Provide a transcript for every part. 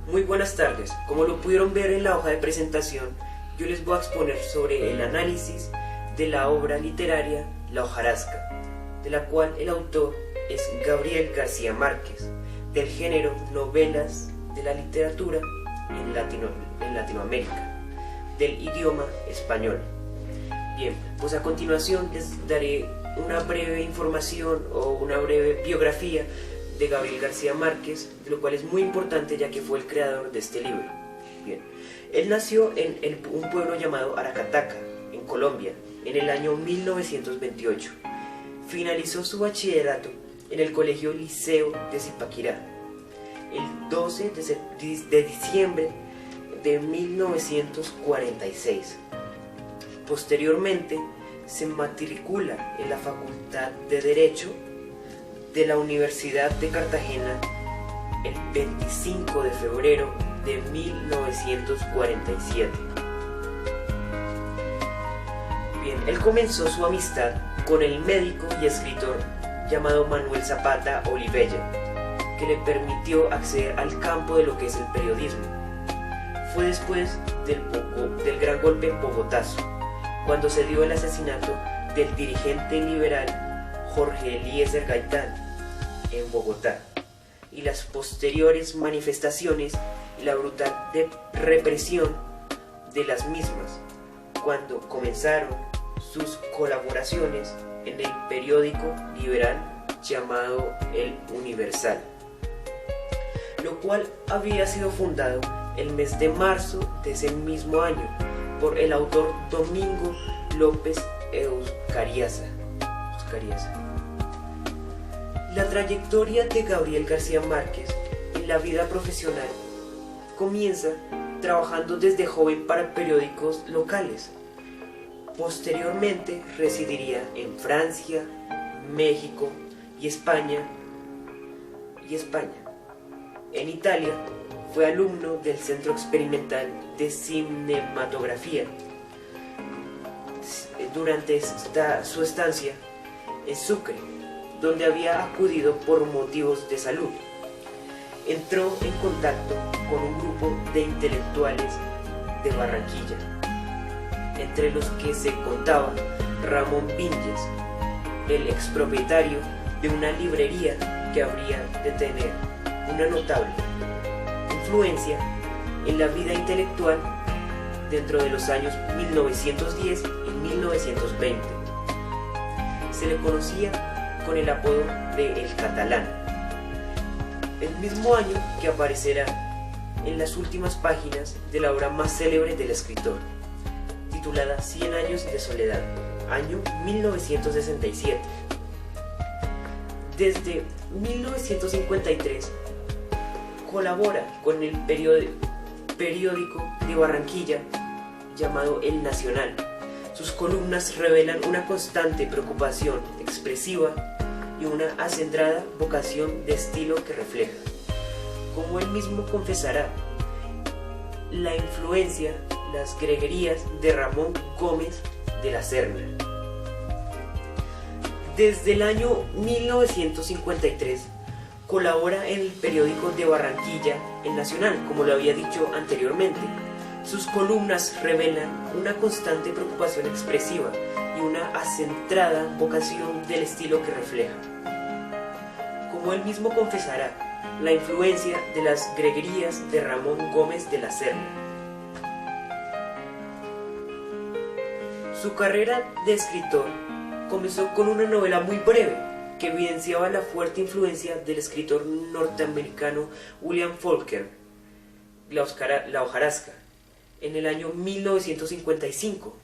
Muy buenas tardes. Como lo pudieron ver en la hoja de presentación, yo les voy a exponer sobre el análisis de la obra literaria La hojarasca, de la cual el autor es Gabriel García Márquez, del género novelas de la literatura en Latinoamérica, del idioma español. Bien, pues a continuación les daré una breve información o una breve biografía de Gabriel García Márquez, lo cual es muy importante ya que fue el creador de este libro. Bien, él nació en un pueblo llamado Aracataca, en Colombia, en el año 1928. Finalizó su bachillerato en el Colegio Liceo de Zipaquirá el 12 de diciembre de 1946. Posteriormente se matricula en la Facultad de Derecho de la Universidad de Cartagena el 25 de febrero de 1947. Bien, él comenzó su amistad con el médico y escritor llamado Manuel Zapata Olivella, que le permitió acceder al campo de lo que es el periodismo. Fue después del gran golpe en Bogotazo, cuando se dio el asesinato del dirigente liberal Jorge Eliezer Gaitán en Bogotá, y las posteriores manifestaciones y la brutal represión de las mismas, cuando comenzaron sus colaboraciones en el periódico liberal llamado El Universal, lo cual había sido fundado el mes de marzo de ese mismo año por el autor Domingo López Euskariaza. La trayectoria de Gabriel García Márquez en la vida profesional comienza trabajando desde joven para periódicos locales. Posteriormente residiría en Francia, México y España. En Italia fue alumno del Centro Experimental de Cinematografía. Durante su estancia en Sucre, donde había acudido por motivos de salud, entró en contacto con un grupo de intelectuales de Barranquilla, entre los que se contaba Ramón Vinges, el expropietario de una librería que habría de tener una notable influencia en la vida intelectual dentro de los años 1910 y 1920. Se le conocía con el apodo de El Catalán, el mismo año que aparecerá en las últimas páginas de la obra más célebre del escritor, titulada 100 años de soledad, año 1967. Desde 1953 colabora con el periódico de Barranquilla llamado El Nacional. Sus columnas revelan una constante preocupación expresiva y una acendrada vocación de estilo que refleja, como él mismo confesará, la influencia, las greguerías de Ramón Gómez de la Serna. Desde el año 1953 colabora en el periódico de Barranquilla, El Nacional, como lo había dicho anteriormente. Sus columnas revelan una constante preocupación expresiva y una acendrada vocación del estilo que refleja, como él mismo confesará, la influencia de las greguerías de Ramón Gómez de la Serna. Su carrera de escritor comenzó con una novela muy breve que evidenciaba la fuerte influencia del escritor norteamericano William Faulkner, La hojarasca, en el año 1955,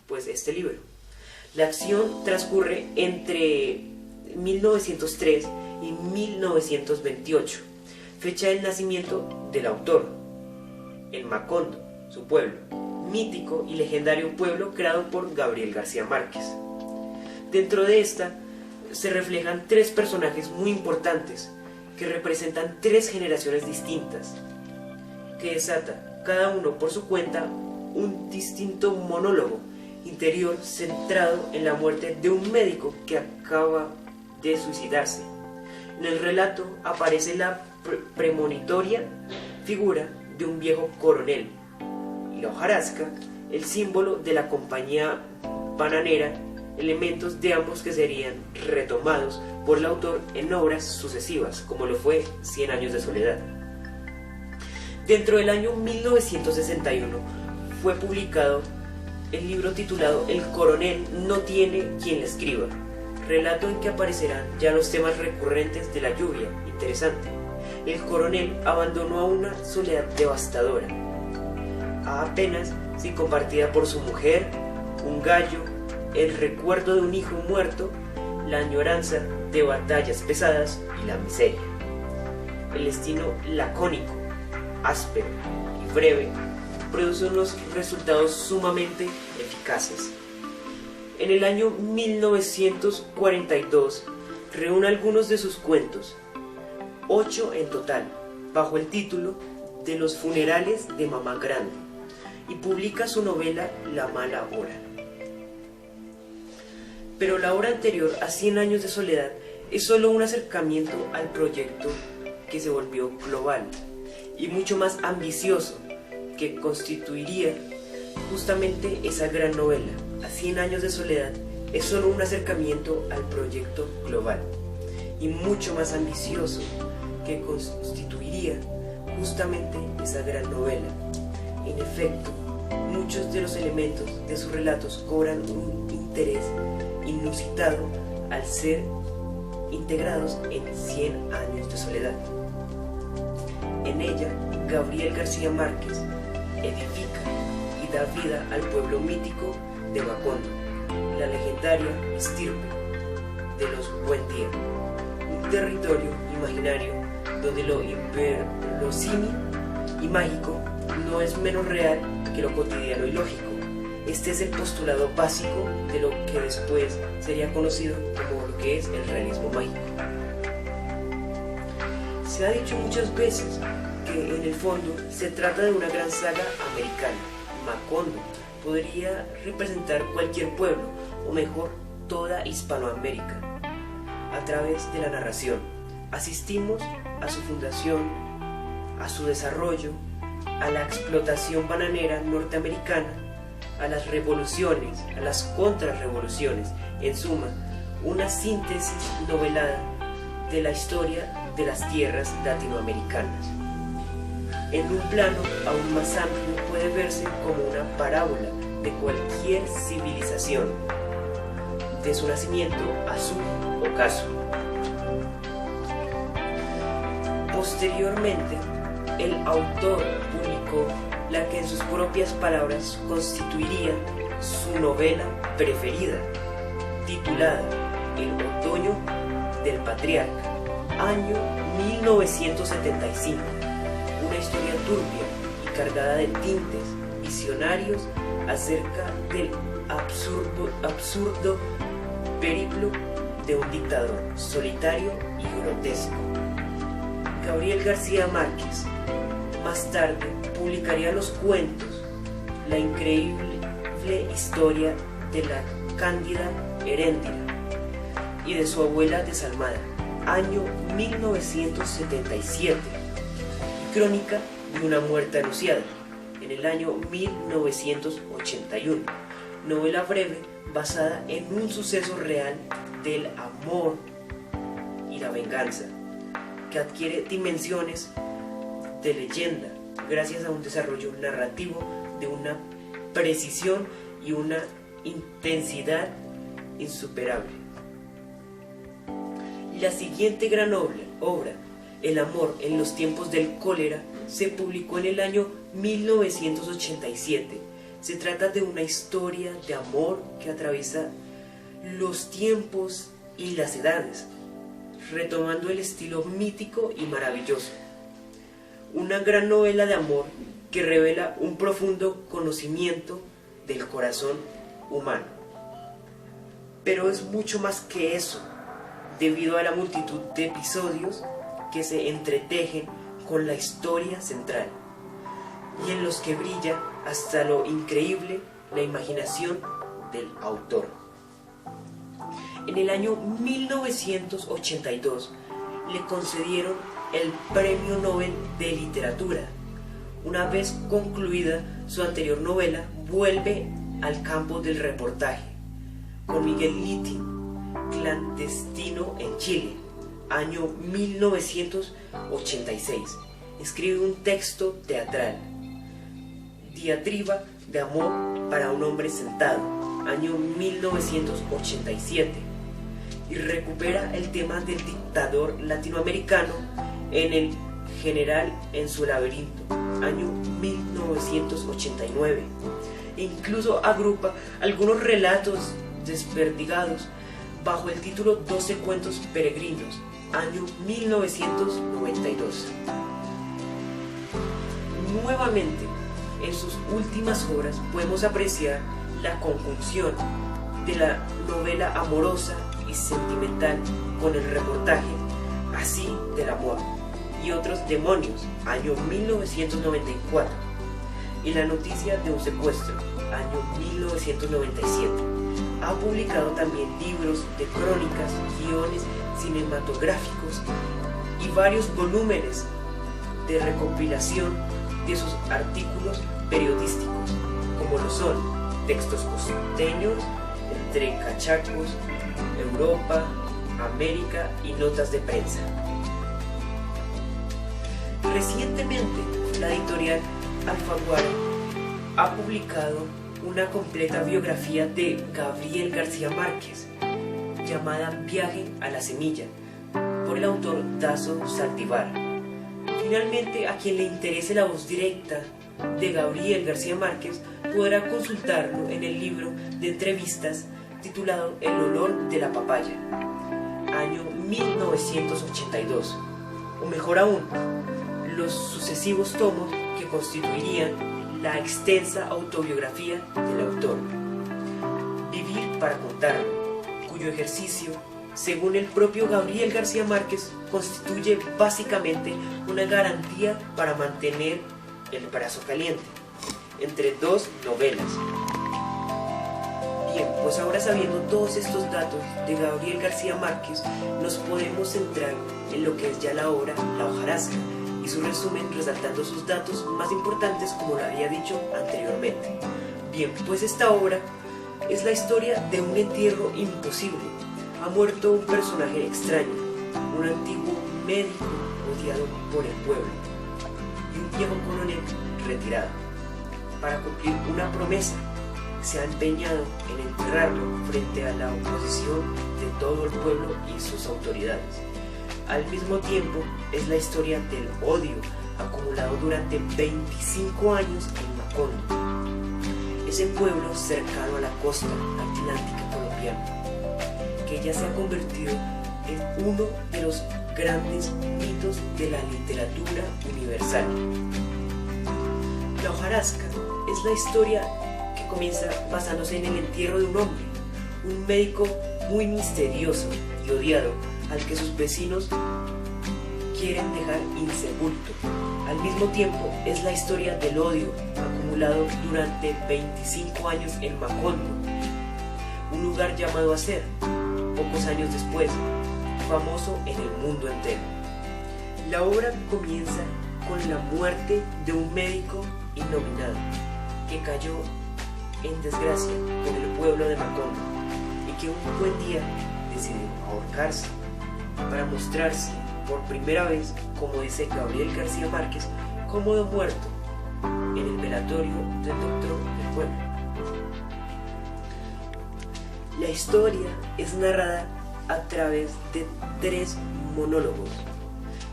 pues este libro. La acción transcurre entre 1903 y 1928, fecha del nacimiento del autor, en Macondo, su pueblo, mítico y legendario pueblo creado por Gabriel García Márquez. Dentro de esta se reflejan tres personajes muy importantes que representan tres generaciones distintas, que desata cada uno por su cuenta un distinto monólogo interior centrado en la muerte de un médico que acaba de suicidarse. En el relato aparece la premonitoria figura de un viejo coronel y la hojarasca, el símbolo de la compañía bananera, elementos de ambos que serían retomados por el autor en obras sucesivas, como lo fue Cien años de soledad. Dentro del año 1961 fue publicado el libro titulado El coronel no tiene quien le escriba, relato en que aparecerán ya los temas recurrentes de la lluvia. Interesante. El coronel abandonó a una soledad devastadora, apenas si compartida por su mujer, un gallo, el recuerdo de un hijo muerto, la añoranza de batallas pesadas y la miseria. El destino lacónico, áspero y breve produce unos resultados sumamente eficaces. En el año 1942 reúne algunos de sus cuentos, 8 en total, bajo el título de Los funerales de Mamá Grande, y publica su novela La mala hora. Pero la obra anterior a 100 años de soledad es solo un acercamiento al proyecto que se volvió global y mucho más ambicioso, que constituiría justamente esa gran novela. A 100 años de soledad es solo un acercamiento al proyecto global y mucho más ambicioso, que constituiría justamente esa gran novela. En efecto, muchos de los elementos de sus relatos cobran un interés inusitado al ser integrados en 100 años de soledad. En ella, Gabriel García Márquez edifica y da vida al pueblo mítico de Macondo, la legendaria estirpe de los Buendía, un territorio imaginario donde lo inverosímil y mágico no es menos real que lo cotidiano y lógico. Este es el postulado básico de lo que después sería conocido como lo que es el realismo mágico. Se ha dicho muchas veces que en el fondo se trata de una gran saga americana. Macondo podría representar cualquier pueblo, o mejor, toda Hispanoamérica. A través de la narración asistimos a su fundación, a su desarrollo, a la explotación bananera norteamericana, a las revoluciones, a las contrarrevoluciones, en suma, una síntesis novelada de la historia de las tierras latinoamericanas. En un plano aún más amplio puede verse como una parábola de cualquier civilización, de su nacimiento a su ocaso. Posteriormente, el autor publicó la que en sus propias palabras constituiría su novela preferida, titulada El otoño del patriarca, año 1975, una historia turbia y cargada de tintes visionarios acerca del absurdo periplo de un dictador solitario y grotesco. Gabriel García Márquez más tarde publicaría los cuentos La increíble historia de la Cándida Heréndira y de su abuela desalmada, año 1977, y Crónica de una muerte anunciada, en el año 1981, novela breve basada en un suceso real del amor y la venganza, que adquiere dimensiones de leyenda gracias a un desarrollo narrativo de una precisión y una intensidad insuperable. La siguiente gran obra, El amor en los tiempos del cólera, se publicó en el año 1987. Se trata de una historia de amor que atraviesa los tiempos y las edades, retomando el estilo mítico y maravilloso. Una gran novela de amor que revela un profundo conocimiento del corazón humano. Pero es mucho más que eso, debido a la multitud de episodios que se entretejen con la historia central, y en los que brilla hasta lo increíble la imaginación del autor. En el año 1982, le concedieron el Premio Nobel de Literatura. Una vez concluida su anterior novela, vuelve al campo del reportaje con Miguel Litín, Clandestino en Chile, año 1986. Escribe un texto teatral, Diatriba de amor para un hombre sentado, año 1987, y recupera el tema del dictador latinoamericano en El General en su laberinto, año 1989. E incluso agrupa algunos relatos desperdigados bajo el título 12 cuentos peregrinos, año 1992. Nuevamente, en sus últimas obras podemos apreciar la conjunción de la novela amorosa y sentimental con el reportaje, así del amor y otros demonios, año 1994, y la noticia de un secuestro, año 1997. Ha publicado también libros de crónicas, guiones cinematográficos y varios volúmenes de recopilación de sus artículos periodísticos, como lo son Textos costeños, Entre cachacos, Europa, América y notas de prensa. Recientemente, la editorial Alfaguara ha publicado una completa biografía de Gabriel García Márquez, llamada Viaje a la Semilla, por el autor Dazo Saldívar. Finalmente, a quien le interese la voz directa de Gabriel García Márquez podrá consultarlo en el libro de entrevistas titulado El olor de la papaya, año 1982, o mejor aún, los sucesivos tomos que constituirían la extensa autobiografía del autor, Vivir para contarlo, cuyo ejercicio, según el propio Gabriel García Márquez, constituye básicamente una garantía para mantener el brazo caliente entre dos novelas. Bien, pues ahora sabiendo todos estos datos de Gabriel García Márquez, nos podemos centrar en lo que es ya la obra La hojarasca y su resumen, resaltando sus datos más importantes, como lo había dicho anteriormente. Bien, pues esta obra es la historia de un entierro imposible. Ha muerto un personaje extraño, un antiguo médico odiado por el pueblo y un viejo coronel retirado. Para cumplir una promesa, se ha empeñado en enterrarlo frente a la oposición de todo el pueblo y sus autoridades. Al mismo tiempo, es la historia del odio acumulado durante 25 años en Macondo, ese pueblo cercano a la costa atlántica colombiana, que ya se ha convertido en uno de los grandes mitos de la literatura universal. La hojarasca es la historia que comienza basándose en el entierro de un hombre, un médico muy misterioso y odiado, al que sus vecinos quieren dejar insepulto. Al mismo tiempo, es la historia del odio acumulado durante 25 años en Macondo, un lugar llamado a ser, pocos años después, famoso en el mundo entero. La obra comienza con la muerte de un médico innominado que cayó en desgracia con el pueblo de Macondo y que un buen día decidió ahorcarse para mostrarse por primera vez, como dice Gabriel García Márquez, como de muerto en el velatorio del doctor del pueblo. La historia es narrada a través de 3 monólogos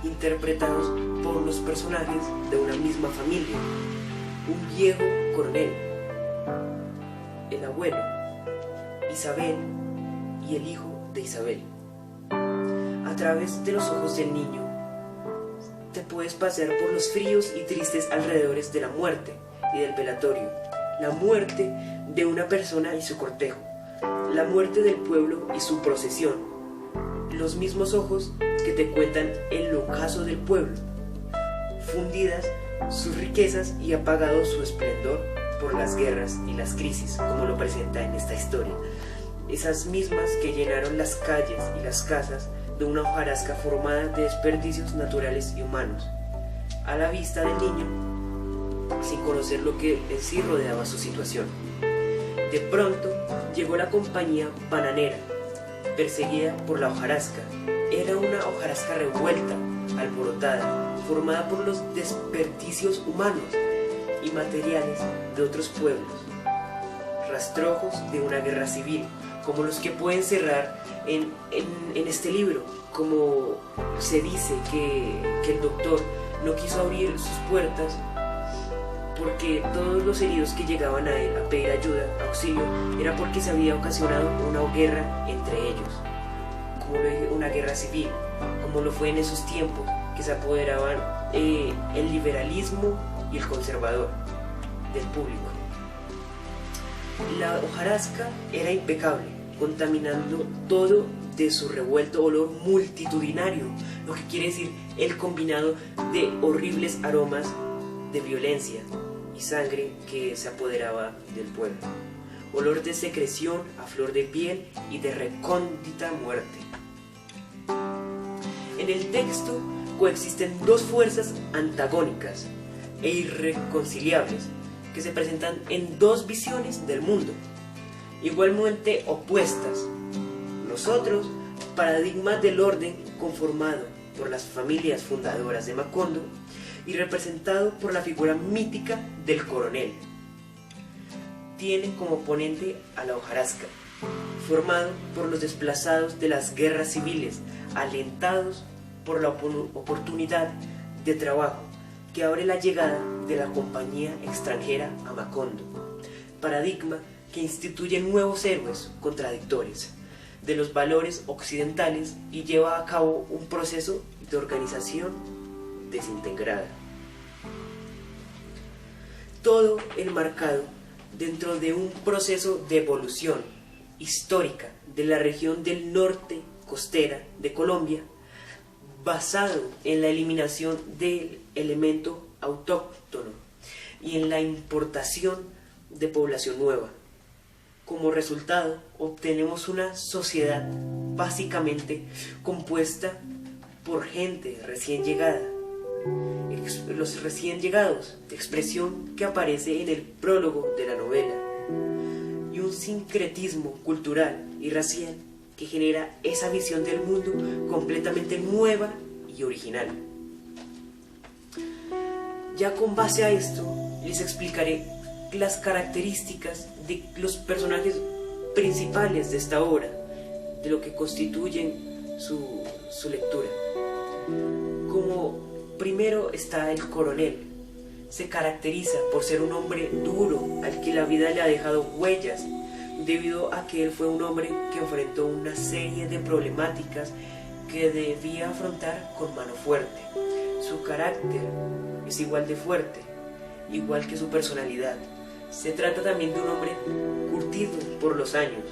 interpretados por los personajes de una misma familia: un viejo coronel, el abuelo, Isabel y el hijo de Isabel. A través de los ojos del niño te puedes pasear por los fríos y tristes alrededores de la muerte y del velatorio, la muerte de una persona y su cortejo, la muerte del pueblo y su procesión, los mismos ojos que te cuentan el ocaso del pueblo, fundidas sus riquezas y apagado su esplendor por las guerras y las crisis, como lo presenta en esta historia, esas mismas que llenaron las calles y las casas de una hojarasca formada de desperdicios naturales y humanos, a la vista del niño, sin conocer lo que en sí rodeaba su situación. De pronto llegó la compañía bananera, perseguida por la hojarasca. Era una hojarasca revuelta, alborotada, formada por los desperdicios humanos y materiales de otros pueblos, rastrojos de una guerra civil, como los que pueden cerrar en este libro, como se dice que el doctor no quiso abrir sus puertas porque todos los heridos que llegaban a él a pedir ayuda, auxilio, era porque se había ocasionado una guerra entre ellos, como una guerra civil, como lo fue en esos tiempos que se apoderaban el liberalismo y el conservador del público. La hojarasca era impecable, contaminando todo de su revuelto olor multitudinario, lo que quiere decir el combinado de horribles aromas de violencia y sangre que se apoderaba del pueblo. Olor de secreción a flor de piel y de recóndita muerte. En el texto coexisten dos fuerzas antagónicas e irreconciliables que se presentan en dos visiones del mundo, igualmente opuestas. Nosotros, paradigma del orden conformado por las familias fundadoras de Macondo y representado por la figura mítica del coronel. Tiene como oponente a la hojarasca, formado por los desplazados de las guerras civiles, alentados por la oportunidad de trabajo que abre la llegada de la compañía extranjera a Macondo, paradigma que instituye nuevos héroes contradictores de los valores occidentales y lleva a cabo un proceso de organización desintegrada. Todo enmarcado dentro de un proceso de evolución histórica de la región del norte costera de Colombia, basado en la eliminación del elemento autóctono y en la importación de población nueva. Como resultado, obtenemos una sociedad básicamente compuesta por gente recién llegada. Los recién llegados, expresión que aparece en el prólogo de la novela, y un sincretismo cultural y racial que genera esa visión del mundo completamente nueva y original. Ya con base a esto, les explicaré las características de los personajes principales de esta obra, de lo que constituyen su lectura. Como primero está el coronel. Se caracteriza por ser un hombre duro, al que la vida le ha dejado huellas, debido a que él fue un hombre que enfrentó una serie de problemáticas que debía afrontar con mano fuerte. Su carácter es igual de fuerte, igual que su personalidad. Se trata también de un hombre curtido por los años,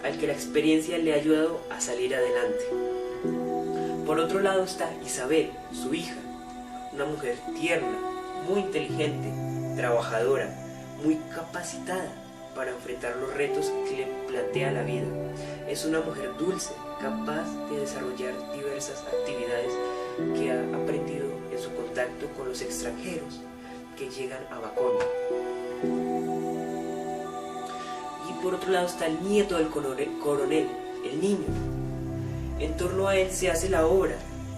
al que la experiencia le ha ayudado a salir adelante. Por otro lado está Isabel, su hija, una mujer tierna, muy inteligente, trabajadora, muy capacitada para enfrentar los retos que le plantea la vida. Es una mujer dulce, capaz de desarrollar diversas actividades que ha aprendido en su contacto con los extranjeros que llegan a Macondo. Y por otro lado está el nieto del coronel, el niño. En torno a él se hace la obra.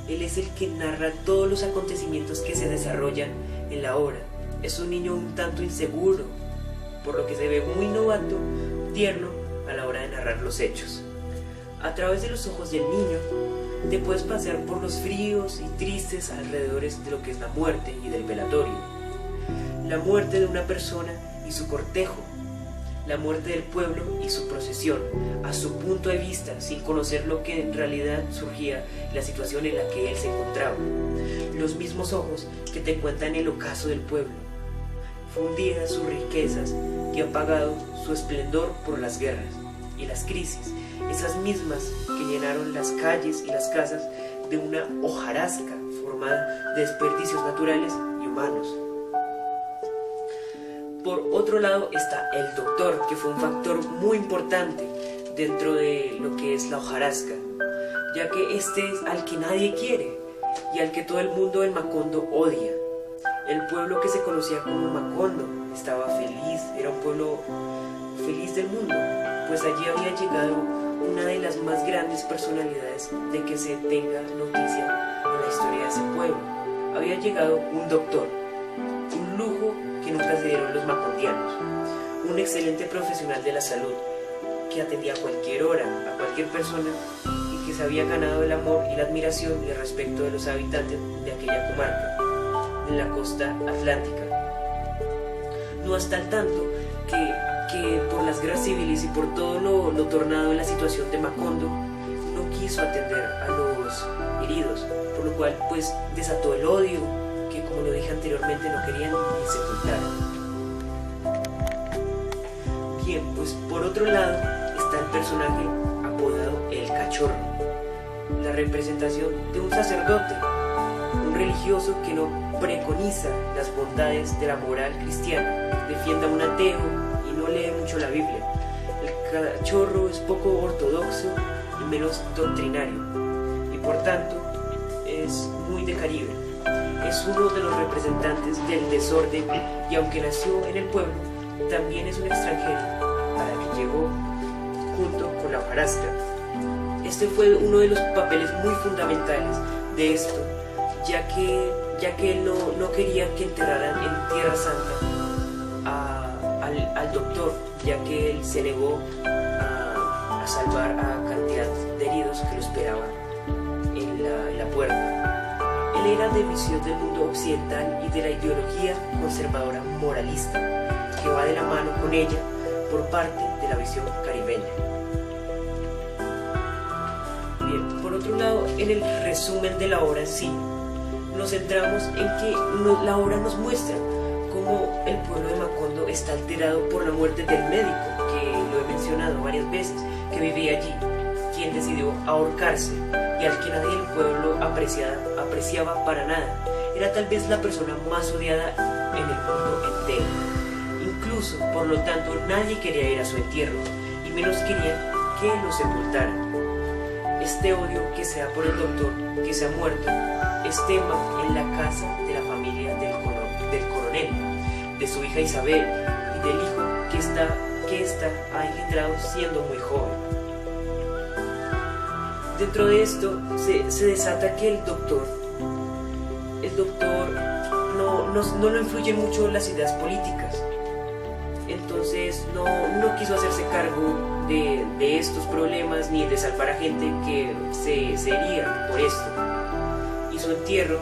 Él es el que narra todos los acontecimientos que se desarrollan en la obra. Es un niño un tanto inseguro, por lo que se ve muy novato, tierno a la hora de narrar los hechos. A través de los ojos del niño, te puedes pasear por los fríos y tristes alrededores de lo que es la muerte y del velatorio. La muerte de una persona y su cortejo, la muerte del pueblo y su procesión, a su punto de vista, sin conocer lo que en realidad surgía, la situación en la que él se encontraba. Los mismos ojos que te cuentan el ocaso del pueblo, fundidas sus riquezas que han pagado su esplendor por las guerras y las crisis, esas mismas que llenaron las calles y las casas de una hojarasca formada de desperdicios naturales y humanos. Por otro lado está el doctor, que fue un factor muy importante dentro de lo que es la hojarasca, ya que este es al que nadie quiere y al que todo el mundo en Macondo odia. El pueblo que se conocía como Macondo estaba feliz, era un pueblo feliz del mundo, pues allí había llegado una de las más grandes personalidades de que se tenga noticia en la historia de ese pueblo. Había llegado un doctor, un lujo que nunca se dieron los macondianos, un excelente profesional de la salud que atendía a cualquier hora, a cualquier persona, y que se había ganado el amor y la admiración y el respeto de los habitantes de aquella comarca, en la costa atlántica. No hasta el tanto que por las guerras civiles y por todo lo tornado en la situación de Macondo, no quiso atender a los heridos, por lo cual pues desató el odio que, como lo dije anteriormente, no querían ni sepultar. Bien, pues por otro lado está el personaje apodado El Cachorro, la representación de un sacerdote, un religioso que no preconiza las bondades de la moral cristiana, defiende a un ateo y no lee mucho la Biblia. El Cachorro es poco ortodoxo y menos doctrinario, y por tanto es muy de Caribe. Es uno de los representantes del desorden y aunque nació en el pueblo, también es un extranjero para que llegó junto con la hojarasca. Este fue uno de los papeles muy fundamentales de esto, ya que él no quería que enterraran en Tierra Santa al doctor, ya que él se negó a salvar a cantidad de heridos que lo esperaban en la puerta. Él era de visión del mundo occidental y de la ideología conservadora moralista, que va de la mano con ella por parte de la visión caribeña. Bien, por otro lado, en el resumen de la obra en sí, nos centramos en que la obra nos muestra cómo el pueblo de Macondo está alterado por la muerte del médico, que lo he mencionado varias veces, que vivía allí, quien decidió ahorcarse y al que nadie del pueblo apreciaba para nada. Era tal vez la persona más odiada en el mundo entero. Incluso, por lo tanto, nadie quería ir a su entierro, y menos quería que lo sepultaran. Este odio que se da por el doctor que se ha muerto es tema en la casa de la familia del coronel, de su hija Isabel y del hijo que está ha engendrado siendo muy joven. Dentro de esto se desata que el doctor no lo influyen mucho las ideas políticas. Entonces no quiso hacerse cargo de estos problemas ni de salvar a gente que se hería por esto. Y su entierro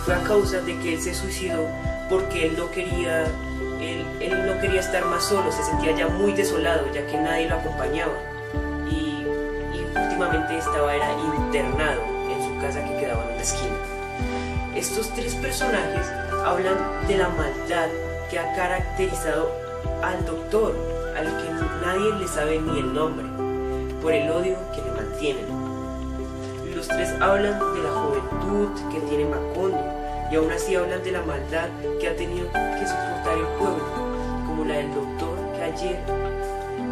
fue a causa de que él se suicidó porque él no quería estar más solo, se sentía ya muy desolado ya que nadie lo acompañaba y últimamente era internado en su casa que quedaba en una esquina. Estos tres personajes hablan de la maldad que ha caracterizado al doctor, al que nadie le sabe ni el nombre, por el odio que le mantienen. Los tres hablan de la juventud que tiene Macondo y aún así hablan de la maldad que ha tenido que soportar el pueblo, como la del doctor que ayer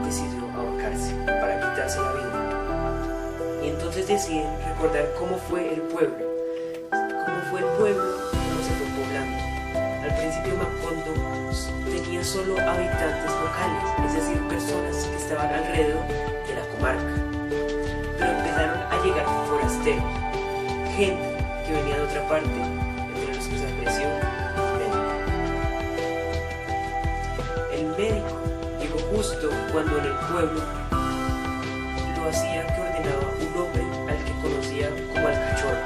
decidió ahorcarse para quitarse la vida. Y entonces deciden recordar cómo fue el pueblo, cómo se fue poblando. Al principio Macondo tenía solo habitantes locales, es decir, personas que estaban alrededor de la comarca. Pero empezaron a llegar forasteros, gente que venía de otra parte, entre los que se apreció el médico llegó justo cuando en el pueblo lo hacía que ordenaba un hombre al que conocía como El Cachorro,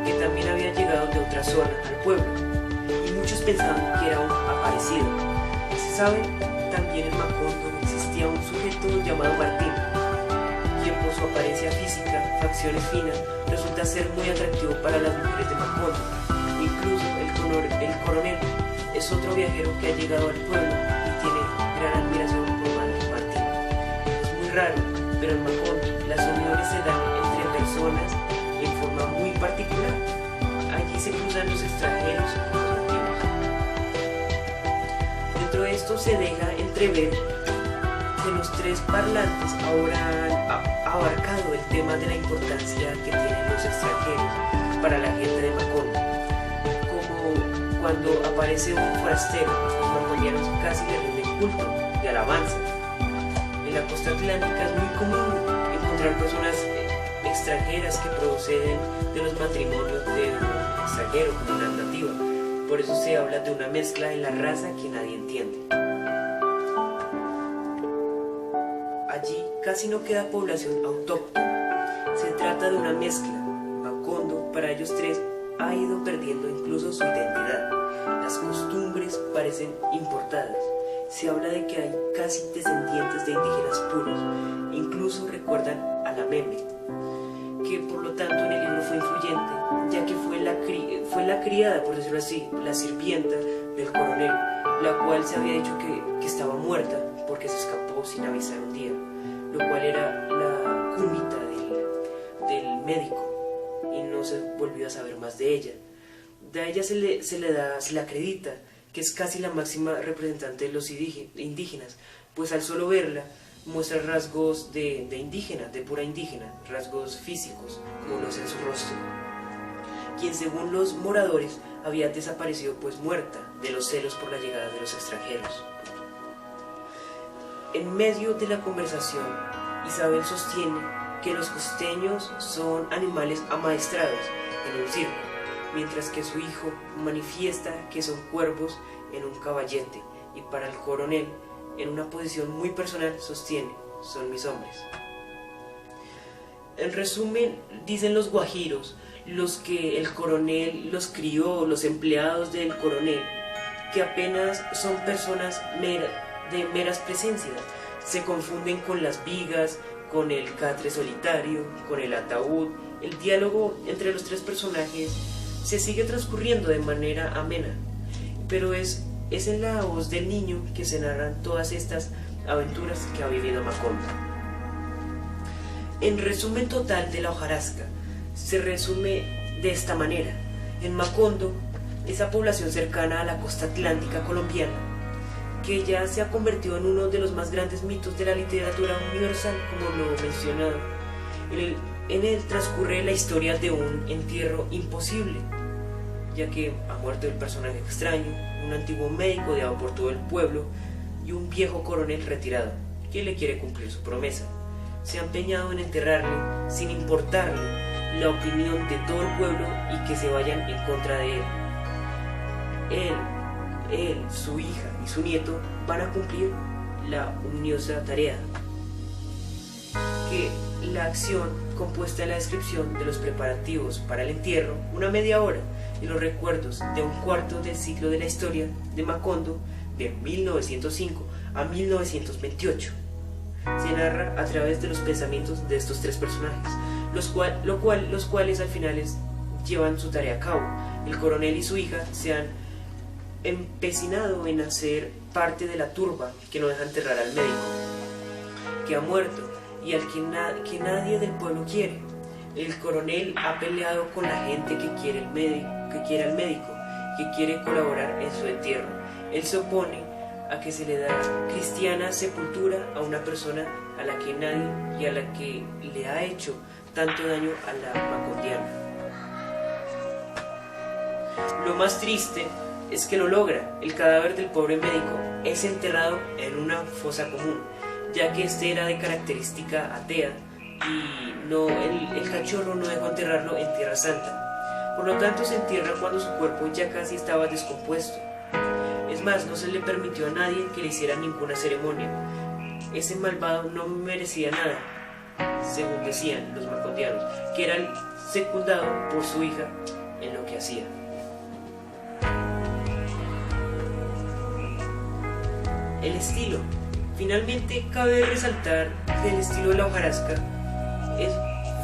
que también había llegado de otra zona al pueblo, y muchos pensaban que era un aparecido. Se sabe, también en Macondo existía un sujeto llamado Martín, quien por su apariencia física, facciones finas, resulta ser muy atractivo para las mujeres de Macondo. Incluso el coronel es otro viajero que ha llegado al pueblo y tiene gran admiración por Martín. Es muy raro, pero en Macondo las uniones se dan entre personas en forma muy particular. Allí se cruzan los extranjeros con los nativos. Dentro de esto se deja entrever que los tres parlantes ahora han abarcado el tema de la importancia que tienen los extranjeros para la gente de Macondo. Como cuando aparece un forastero, los macondianos casi le rinden culto de alabanza. En la costa atlántica es muy común encontrar personas extranjeras que proceden de los matrimonios de un extranjero con una nativa. Por eso se habla de una mezcla en la raza que nadie entiende. Allí casi no queda población autóctona. Se trata de una mezcla. Macondo, para ellos tres, ha ido perdiendo incluso su identidad. Las costumbres parecen importadas. Se habla de que hay casi descendientes de indígenas puros. Incluso recuerdan a la Meme, que por lo tanto en el libro fue influyente, ya que fue la criada, por decirlo así, la sirvienta del coronel, la cual se había dicho que estaba muerta porque se escapó sin avisar un día, lo cual era la cúmita del médico, y no se volvió a saber más de ella. De ella se le acredita que es casi la máxima representante de los indígenas, pues al solo verla muestra rasgos de indígena, de pura indígena, rasgos físicos, como los en su rostro, quien según los moradores había desaparecido pues muerta de los celos por la llegada de los extranjeros. En medio de la conversación, Isabel sostiene que los costeños son animales amaestrados en un circo, mientras que su hijo manifiesta que son cuervos en un caballete, y para el coronel, en una posición muy personal, sostiene: son mis hombres. En resumen, dicen los guajiros, los que el coronel los crió, los empleados del coronel, que apenas son personas de meras presencias, se confunden con las vigas, con el catre solitario, con el ataúd. El diálogo entre los tres personajes se sigue transcurriendo de manera amena, pero es en la voz del niño que se narran todas estas aventuras que ha vivido Macondo. En resumen total de la hojarasca, se resume de esta manera: en Macondo, esa población cercana a la costa atlántica colombiana, que ya se ha convertido en uno de los más grandes mitos de la literatura universal, como lo mencionado. En él transcurre la historia de un entierro imposible, ya que ha muerto el personaje extraño, un antiguo médico odiado por todo el pueblo y un viejo coronel retirado que le quiere cumplir su promesa. Se ha empeñado en enterrarle sin importarle la opinión de todo el pueblo y que se vayan en contra de él. Él, su hija y su nieto van a cumplir la uniosa tarea, que la acción compuesta de la descripción de los preparativos para el entierro, una media hora, y los recuerdos de un cuarto del ciclo de la historia de Macondo de 1905 a 1928. Se narra a través de los pensamientos de estos tres personajes, los cuales al final llevan su tarea a cabo. El coronel y su hija se han empecinado en hacer parte de la turba que no deja enterrar al médico, que ha muerto y al que nadie del pueblo quiere. El coronel ha peleado con la gente que quiere al médico, que quiere colaborar en su entierro. Él se opone a que se le da cristiana sepultura a una persona a la que nadie y a la que le ha hecho tanto daño a la macondiana. Lo más triste es que lo logra. El cadáver del pobre médico es enterrado en una fosa común, ya que este era de característica atea y el cachorro no dejó enterrarlo en Tierra Santa. Por lo tanto se entierra cuando su cuerpo ya casi estaba descompuesto. Es más, no se le permitió a nadie que le hiciera ninguna ceremonia. Ese malvado no merecía nada, según decían los macondianos, que era secundado por su hija en lo que hacía. El estilo. Finalmente, cabe resaltar que el estilo de la hojarasca es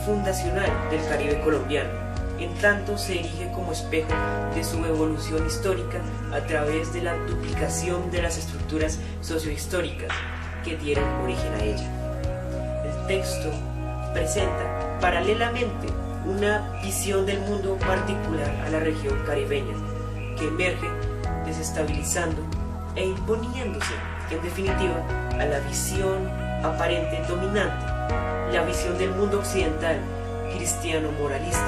fundacional del Caribe colombiano, en tanto se erige como espejo de su evolución histórica a través de la duplicación de las estructuras sociohistóricas que dieron origen a ella. El texto presenta paralelamente una visión del mundo particular a la región caribeña, que emerge desestabilizando e imponiéndose en definitiva, a la visión aparente dominante, la visión del mundo occidental, cristiano moralista,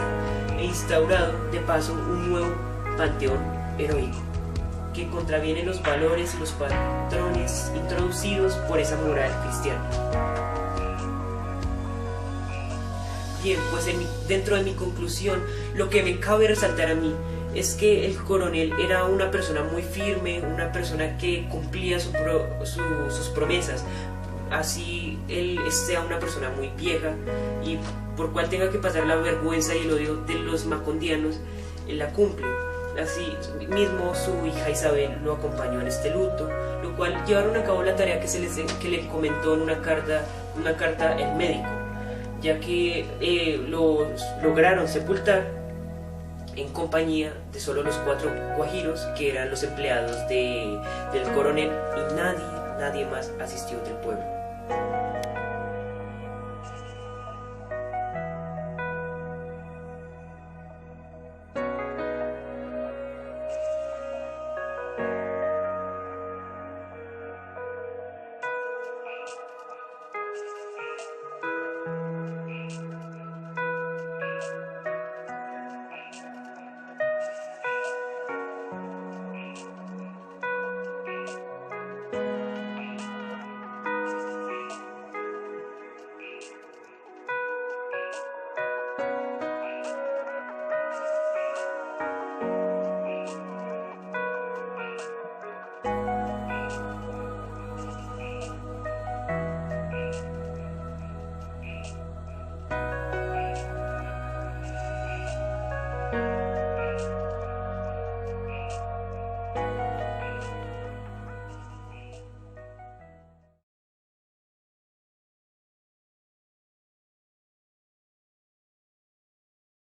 e instaurado de paso un nuevo panteón heroico, que contraviene los valores y los patrones introducidos por esa moral cristiana. Bien, pues dentro de mi conclusión, lo que me cabe resaltar a mí es que el coronel era una persona muy firme, una persona que cumplía sus promesas, así él sea una persona muy vieja y por cual tenga que pasar la vergüenza y el odio de los macondianos, él la cumple. Así mismo su hija Isabel lo acompañó en este luto, lo cual llevaron a cabo la tarea que le comentó en una carta el médico, ya que los lograron sepultar en compañía de solo los 4 guajiros que eran los empleados del coronel, y nadie más asistió del pueblo.